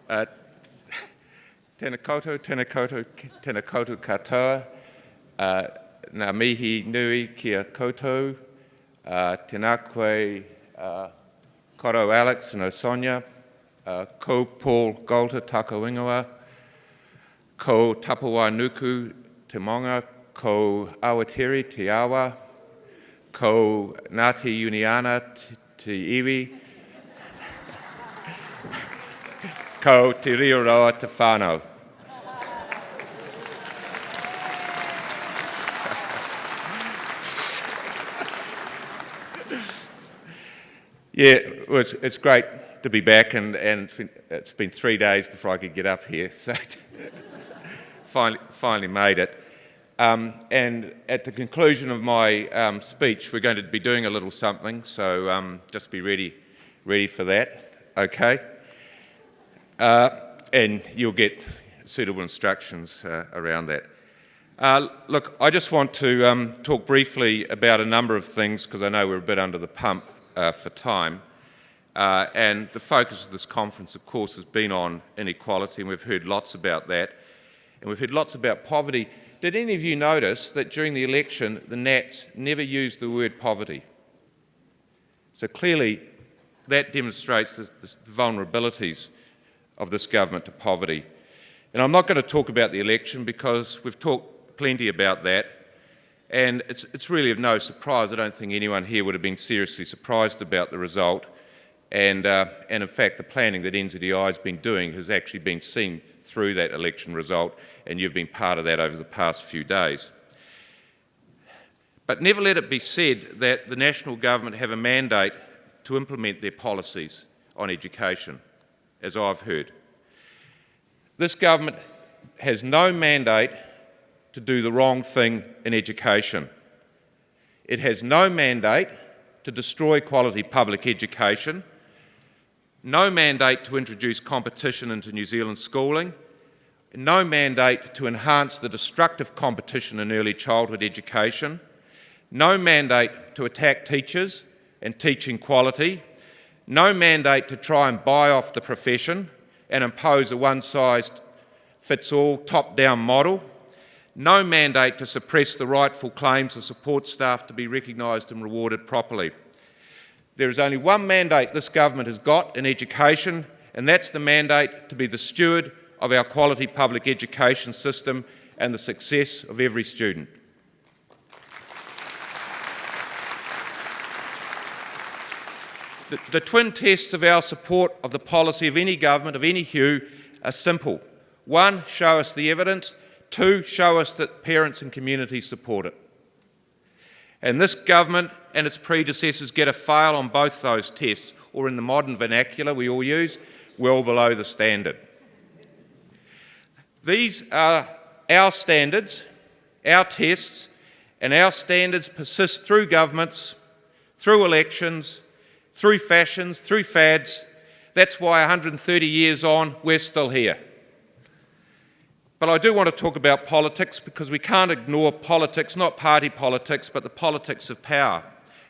Uh, Tēnā koutou, tēnā koutou, tēnā koutou katoa. Ngā mihi nui kia koutou. Tēnā koe koro Alex and Sonia. Ko Paul Goulter tako ingoa. Ko Tapawa Nuku te monga. Ko Awatiri te awa. Ko Ngāti Uniana te iwi. Ko te rioroa te whānau. Yeah, well, it's great to be back, and it's been 3 days before I could get up here, so finally made it. And at the conclusion of my speech, we're going to be doing a little something, so just be ready for that, okay? And you'll get suitable instructions around that. Look, I just want to talk briefly about a number of things, because I know we're a bit under the pump for time. And the focus of this conference, of course, has been on inequality, and we've heard lots about that. And we've heard lots about poverty. Did any of you notice that during the election, the Nats never used the word poverty? So clearly, that demonstrates the vulnerabilities of this government to poverty. And I'm not going to talk about the election because we've talked plenty about that, and it's really of no surprise. I don't think anyone here would have been seriously surprised about the result, and in fact the planning that NZDI has been doing has actually been seen through that election result, and you've been part of that over the past few days. But never let it be said that the national government have a mandate to implement their policies on education, as I've heard. This government has no mandate to do the wrong thing in education. It has no mandate to destroy quality public education, no mandate to introduce competition into New Zealand schooling, no mandate to enhance the destructive competition in early childhood education, no mandate to attack teachers and teaching quality, no mandate to try and buy off the profession and impose a one-size-fits-all top-down model, no mandate to suppress the rightful claims of support staff to be recognised and rewarded properly. There is only one mandate this government has got in education, and that's the mandate to be the steward of our quality public education system and the success of every student. The twin tests of our support of the policy of any government, of any hue, are simple. One, show us the evidence. Two, show us that parents and communities support it. And this government and its predecessors get a fail on both those tests, or in the modern vernacular we all use, well below the standard. These are our standards, our tests, and our standards persist through governments, through elections, through fashions, through fads. That's why 130 years on, we're still here. But I do want to talk about politics, because we can't ignore politics, not party politics, but the politics of power.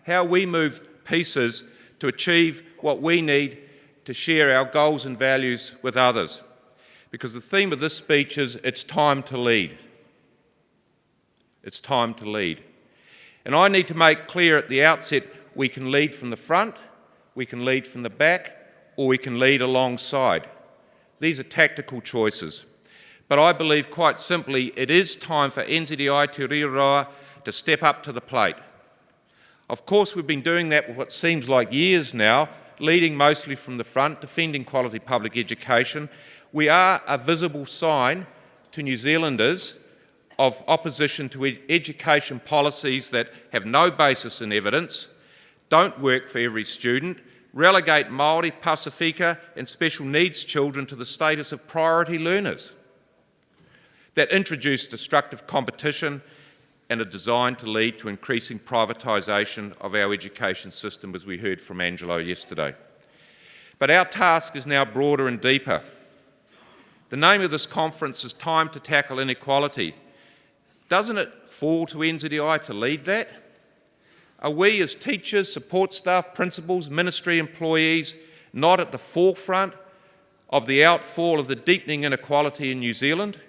How we move pieces to achieve what we need to share our goals and values with others. Because the theme of this speech is, it's time to lead. It's time to lead. And I need to make clear at the outset, we can lead from the front, we can lead from the back, or we can lead alongside. These are tactical choices. But I believe quite simply it is time for NZDI Te Rīroa to step up to the plate. Of course, we've been doing that for what seems like years now, leading mostly from the front, defending quality public education. We are a visible sign to New Zealanders of opposition to education policies that have no basis in evidence, don't work for every student, relegate Māori, Pasifika and special needs children to the status of priority learners, that introduce destructive competition and are designed to lead to increasing privatisation of our education system, as we heard from Angelo yesterday. But our task is now broader and deeper. The name of this conference is Time to Tackle Inequality. Doesn't it fall to NZDI to lead that? Are we as teachers, support staff, principals, ministry employees not at the forefront of the outfall of the deepening inequality in New Zealand,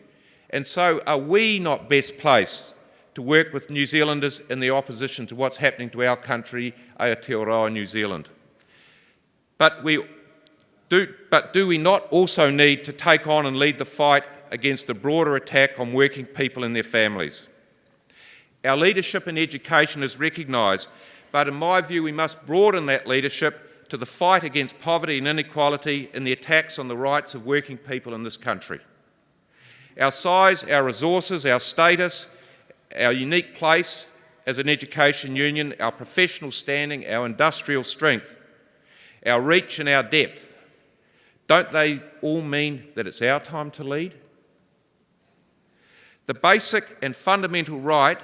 and so are we not best placed to work with New Zealanders in the opposition to what's happening to our country, Aotearoa, New Zealand. But do we not also need to take on and lead the fight against the broader attack on working people and their families? Our leadership in education is recognised, but in my view we must broaden that leadership to the fight against poverty and inequality and the attacks on the rights of working people in this country. Our size, our resources, our status, our unique place as an education union, our professional standing, our industrial strength, our reach and our depth, don't they all mean that it's our time to lead? The basic and fundamental right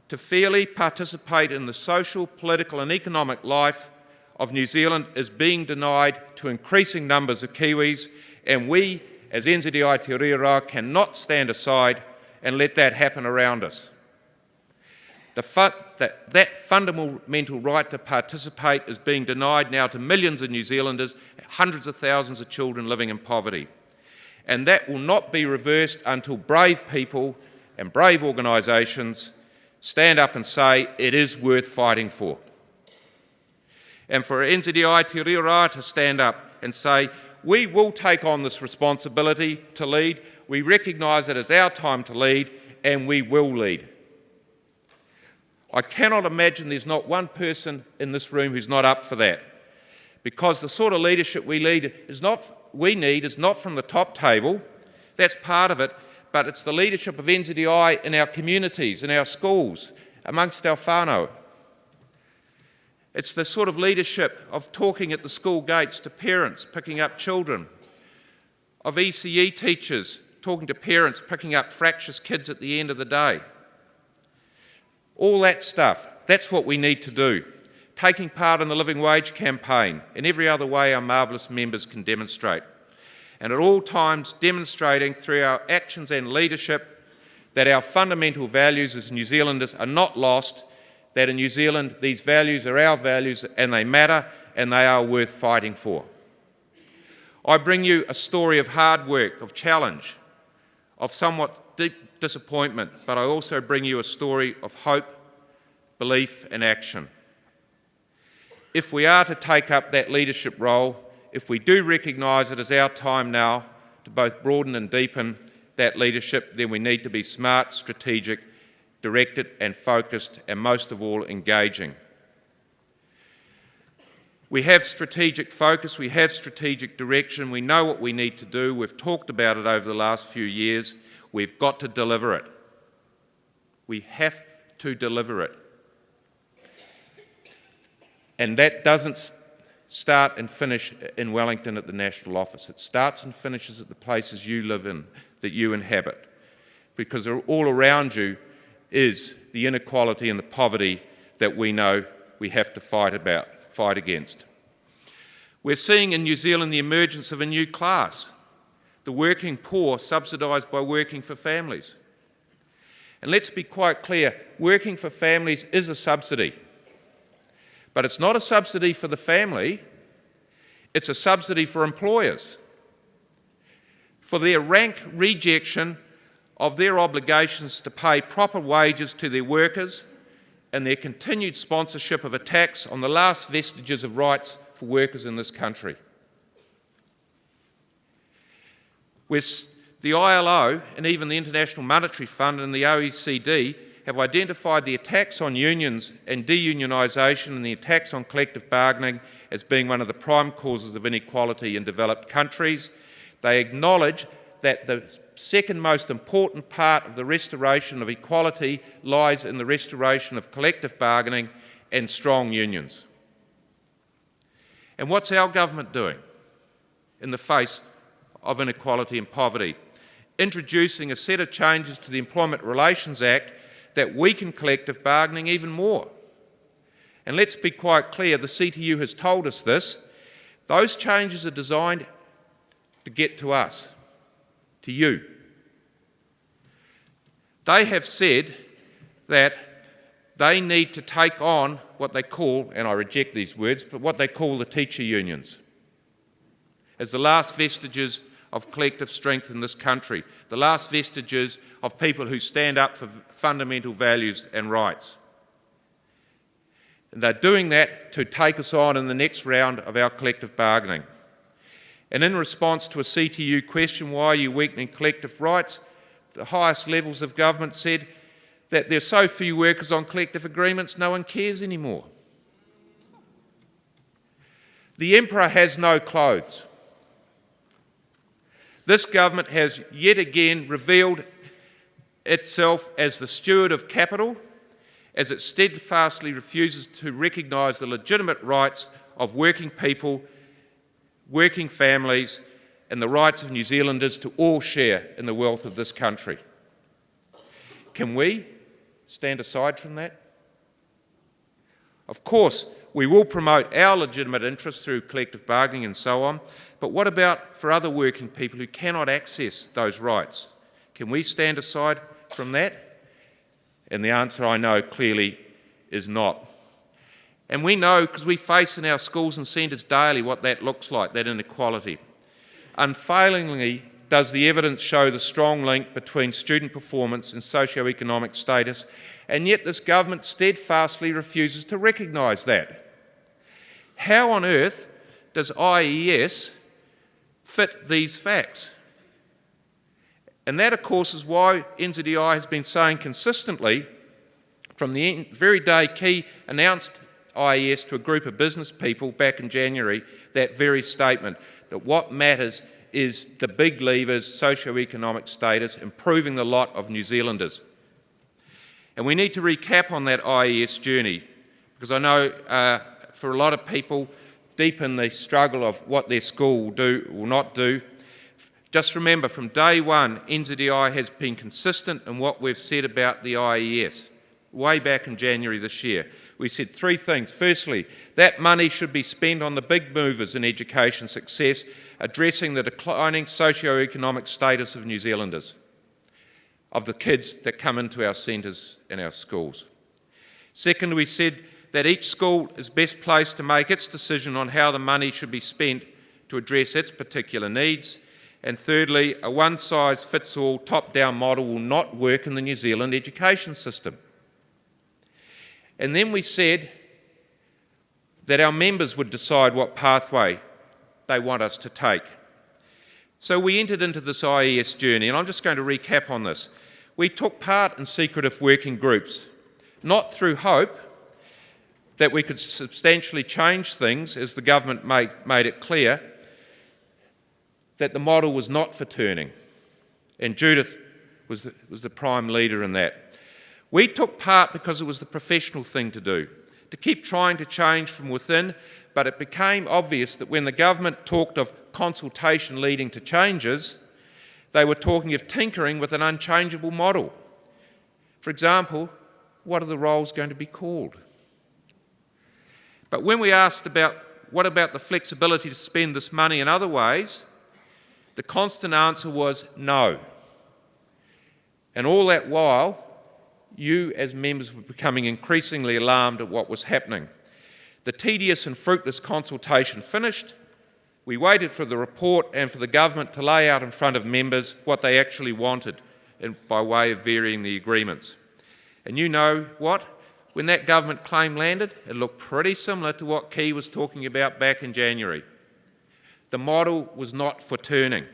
to fairly participate in the social, political and economic life of New Zealand is being denied to increasing numbers of Kiwis, and we as NZDI Te Reo cannot stand aside and let that happen around us. That fundamental right to participate is being denied now to millions of New Zealanders, hundreds of thousands of children living in poverty. And that will not be reversed until brave people and brave organisations stand up and say it is worth fighting for. And for NZDI Te Reo to stand up and say, we will take on this responsibility to lead, we recognise it as our time to lead, and we will lead. I cannot imagine there's not one person in this room who's not up for that, because the sort of leadership we need is not from the top table, that's part of it, but it's the leadership of NZDI in our communities, in our schools, amongst our whānau. It's the sort of leadership of talking at the school gates to parents picking up children, of ECE teachers talking to parents picking up fractious kids at the end of the day. All that stuff, that's what we need to do. Taking part in the Living Wage campaign in every other way our marvellous members can demonstrate. And at all times demonstrating through our actions and leadership that our fundamental values as New Zealanders are not lost, that in New Zealand these values are our values and they matter and they are worth fighting for. I bring you a story of hard work, of challenge, of somewhat deep disappointment, but I also bring you a story of hope, belief and action. If we are to take up that leadership role, if we do recognise it as our time now to both broaden and deepen that leadership, then we need to be smart, strategic, directed and focused, and most of all, engaging. We have strategic focus, we have strategic direction, we know what we need to do, we've talked about it over the last few years, we've got to deliver it. We have to deliver it. And that doesn't start and finish in Wellington at the National Office. It starts and finishes at the places you live in, that you inhabit, because all around you is the inequality and the poverty that we know we have to fight against. We're seeing in New Zealand the emergence of a new class, the working poor subsidised by working for families. And let's be quite clear, working for families is a subsidy. But it's not a subsidy for the family, it's a subsidy for employers, for their rank rejection of their obligations to pay proper wages to their workers and their continued sponsorship of attacks on the last vestiges of rights for workers in this country. With the ILO and even the International Monetary Fund and the OECD have identified the attacks on unions and deunionisation and the attacks on collective bargaining as being one of the prime causes of inequality in developed countries. They acknowledge that the second most important part of the restoration of equality lies in the restoration of collective bargaining and strong unions. And what's our government doing in the face of inequality and poverty? Introducing a set of changes to the Employment Relations Act that weaken collective bargaining even more. And let's be quite clear, the CTU has told us this, those changes are designed to get to us, to you. They have said that they need to take on what they call, and I reject these words, but what they call the teacher unions. as the last vestiges of collective strength in this country, the last vestiges of people who stand up for fundamental values and rights. And they're doing that to take us on in the next round of our collective bargaining. And in response to a CTU question, why are you weakening collective rights, the highest levels of government said that there's so few workers on collective agreements, no one cares anymore. The emperor has no clothes. This government has yet again revealed itself as the steward of capital, as it steadfastly refuses to recognise the legitimate rights of working people, working families, and the rights of New Zealanders to all share in the wealth of this country. Can we stand aside from that? Of course, we will promote our legitimate interests through collective bargaining and so on, but what about for other working people who cannot access those rights? Can we stand aside from that? And the answer, I know, clearly is not. And we know, because we face in our schools and centres daily what that looks like, that inequality. Unfailingly does the evidence show the strong link between student performance and socio-economic status, and yet this government steadfastly refuses to recognise that. How on earth does IES fit these facts? And that, of course, is why NZEI has been saying consistently, from the very day Key announced IES to a group of business people back in January, that very statement, that what matters is the big levers, socio-economic status, improving the lot of New Zealanders. And we need to recap on that IES journey, because I know for a lot of people deep in the struggle of what their school will do or will not do, just remember from day one, NZEI has been consistent in what we've said about the IES. Way back in January this year, we said three things. Firstly, that money should be spent on the big movers in education success, addressing the declining socio-economic status of New Zealanders, of the kids that come into our centres and our schools. Second, we said that each school is best placed to make its decision on how the money should be spent to address its particular needs. And thirdly, a one-size-fits-all top-down model will not work in the New Zealand education system. And then we said that our members would decide what pathway they want us to take. So we entered into this IES journey, and I'm just going to recap on this. We took part in secretive working groups, not through hope that we could substantially change things, as the government made it clear, that the model was not for turning. And Judith was the prime leader in that. We took part because it was the professional thing to do, to keep trying to change from within, but it became obvious that when the government talked of consultation leading to changes, they were talking of tinkering with an unchangeable model. For example, what are the roles going to be called? But when we asked about what about the flexibility to spend this money in other ways, the constant answer was no. And all that while, you as members were becoming increasingly alarmed at what was happening. The tedious and fruitless consultation finished. We waited for the report and for the government to lay out in front of members what they actually wanted by way of varying the agreements. And you know what? When that government claim landed, it looked pretty similar to what Key was talking about back in January. The model was not for turning.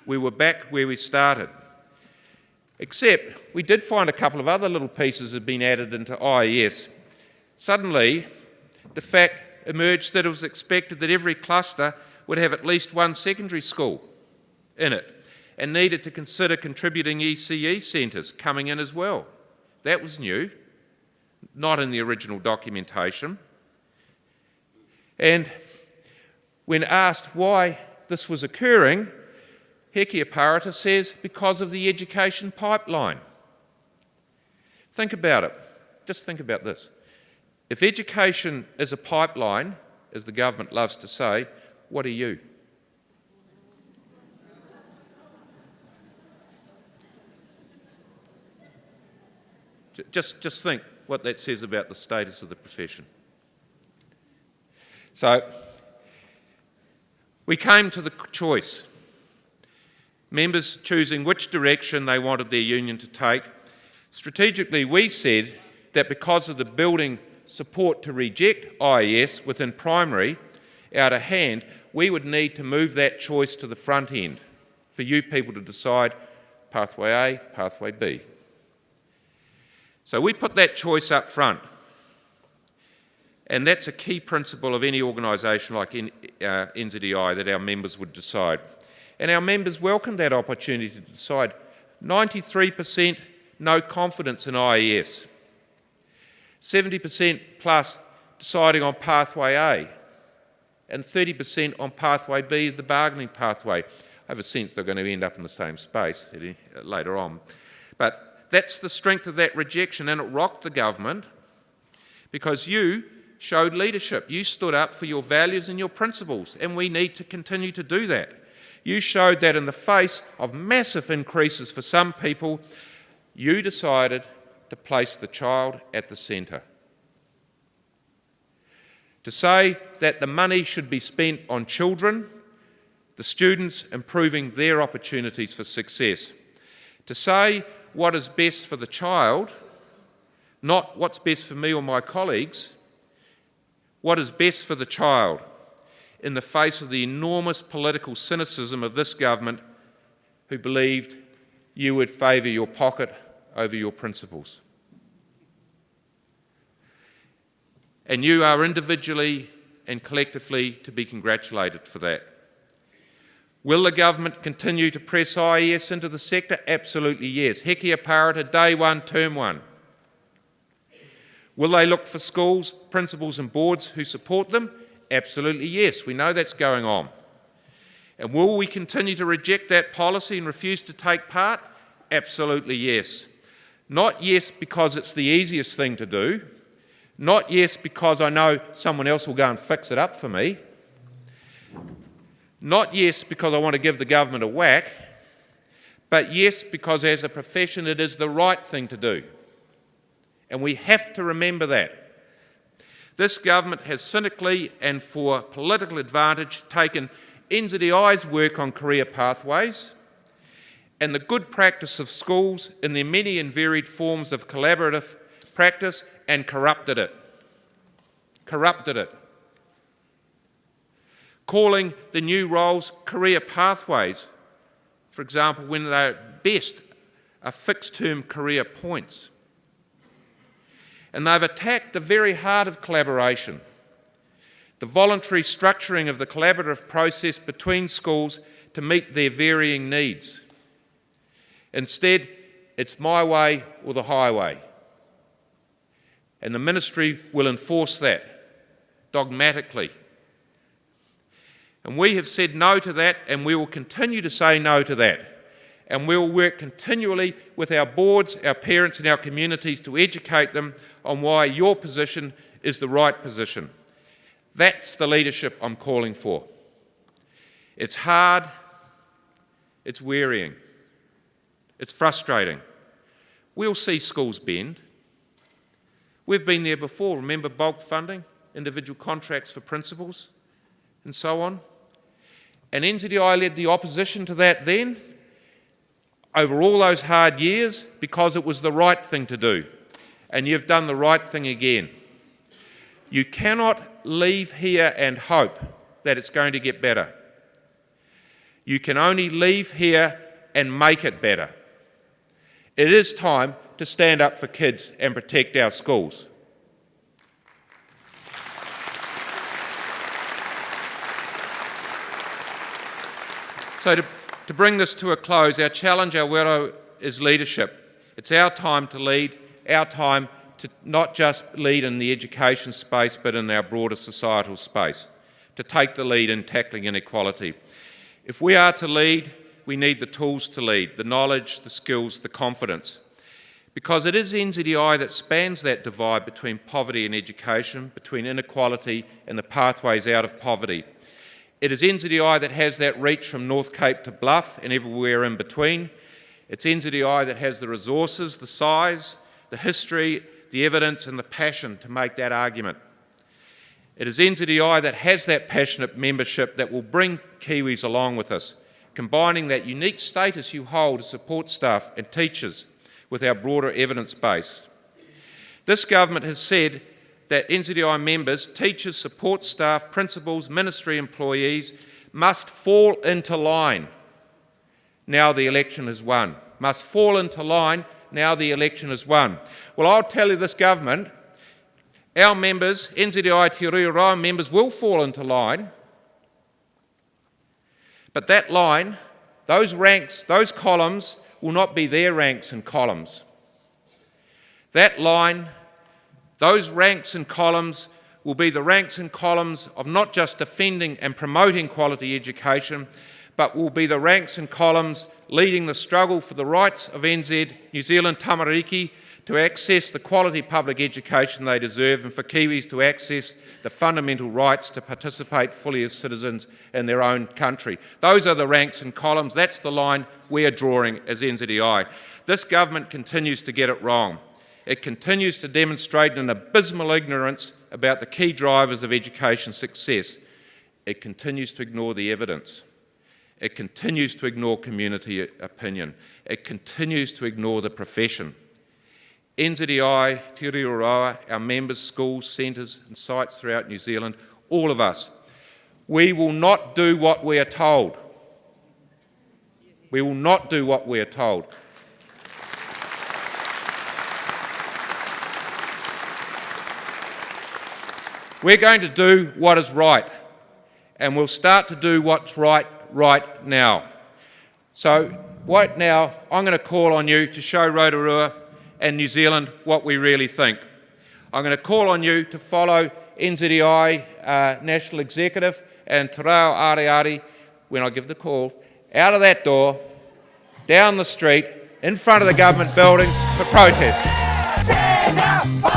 We were back where we started. Except we did find a couple of other little pieces had been added into IES. Suddenly, the fact emerged that it was expected that every cluster would have at least one secondary school in it and needed to consider contributing ECE centres coming in as well. That was new, not in the original documentation. And when asked why this was occurring, Hekia Parata says because of the education pipeline. Think about it. Just think about this. If education is a pipeline, as the government loves to say, what are you? Just think what that says about the status of the profession. So, We came to the choice. Members choosing which direction they wanted their union to take. Strategically, we said that because of the building support to reject IES within primary out of hand, we would need to move that choice to the front end for you people to decide pathway A, pathway B. So we put that choice up front. And that's a key principle of any organisation like NZEI, that our members would decide. And our members welcomed that opportunity to decide. 93% no confidence in IES. 70% plus deciding on pathway A. And 30% on pathway B, the bargaining pathway. I have a sense they're going to end up in the same space later on. But that's the strength of that rejection, and it rocked the government because you showed leadership. You stood up for your values and your principles, and we need to continue to do that. You showed that in the face of massive increases for some people, you decided to place the child at the centre. To say that the money should be spent on children, the students improving their opportunities for success. To say what is best for the child, not what's best for me or my colleagues, what is best for the child in the face of the enormous political cynicism of this government who believed you would favour your pocket over your principles. And you are individually and collectively to be congratulated for that. Will the government continue to press IES into the sector? Absolutely yes. Hekia parata, day one, term one. Will they look for schools, principals and boards who support them? Absolutely yes. We know that's going on. And will we continue to reject that policy and refuse to take part? Absolutely yes. Not yes because it's the easiest thing to do. Not yes because I know someone else will go and fix it up for me. Not yes because I want to give the government a whack. But yes because as a profession it is the right thing to do. And we have to remember that. This government has cynically and for political advantage taken NZEI's work on career pathways and the good practice of schools in their many and varied forms of collaborative practice and corrupted it. Corrupted it. Calling the new roles career pathways, for example, when they're at best are fixed-term career points. And they've attacked the very heart of collaboration, the voluntary structuring of the collaborative process between schools to meet their varying needs. Instead, it's my way or the highway. And the ministry will enforce that dogmatically. And we have said no to that, and we will continue to say no to that. And we will work continually with our boards, our parents and our communities to educate them on why your position is the right position. That's the leadership I'm calling for. It's hard, it's wearying, it's frustrating. We'll see schools bend. We've been there before. Remember bulk funding, individual contracts for principals, and so on? And NZEI led the opposition to that then, over all those hard years, because it was the right thing to do. And you've done the right thing again. You cannot leave here and hope that it's going to get better. You can only leave here and make it better. It is time to stand up for kids and protect our schools. So to bring this to a close, our challenge, our wero, is leadership. It's our time to lead, our time to not just lead in the education space, but in our broader societal space, to take the lead in tackling inequality. If we are to lead, we need the tools to lead, the knowledge, the skills, the confidence. Because it is NZEI that spans that divide between poverty and education, between inequality and the pathways out of poverty. It is NZEI that has that reach from North Cape to Bluff and everywhere in between. It's NZEI that has the resources, the size, the history, the evidence and the passion to make that argument. It is NZDI that has that passionate membership that will bring Kiwis along with us, combining that unique status you hold as support staff and teachers with our broader evidence base. This government has said that NZDI members, teachers, support staff, principals, ministry employees must fall into line now the election is won. Must fall into line now the election is won. Well, I'll tell you this government, our members, NZDI Te Reo members, will fall into line, but that line, those ranks, those columns, will not be their ranks and columns. That line, those ranks and columns will be the ranks and columns of not just defending and promoting quality education, but will be the ranks and columns leading the struggle for the rights of NZ, New Zealand tamariki, to access the quality public education they deserve and for Kiwis to access the fundamental rights to participate fully as citizens in their own country. Those are the ranks and columns. That's the line we are drawing as NZDI. This government continues to get it wrong. It continues to demonstrate an abysmal ignorance about the key drivers of education success. It continues to ignore the evidence. It continues to ignore community opinion. It continues to ignore the profession. NZDI, Te Reo Roa, our members, schools, centres and sites throughout New Zealand, all of us, we will not do what we are told. We will not do what we are told. We're going to do what is right, and we'll start to do what's right now. So right now, I'm going to call on you to show Rotorua and New Zealand what we really think. I'm going to call on you to follow NZDI National Executive and Te Reo Ariari when I give the call, out of that door, down the street, in front of the government buildings for protest. Stand up!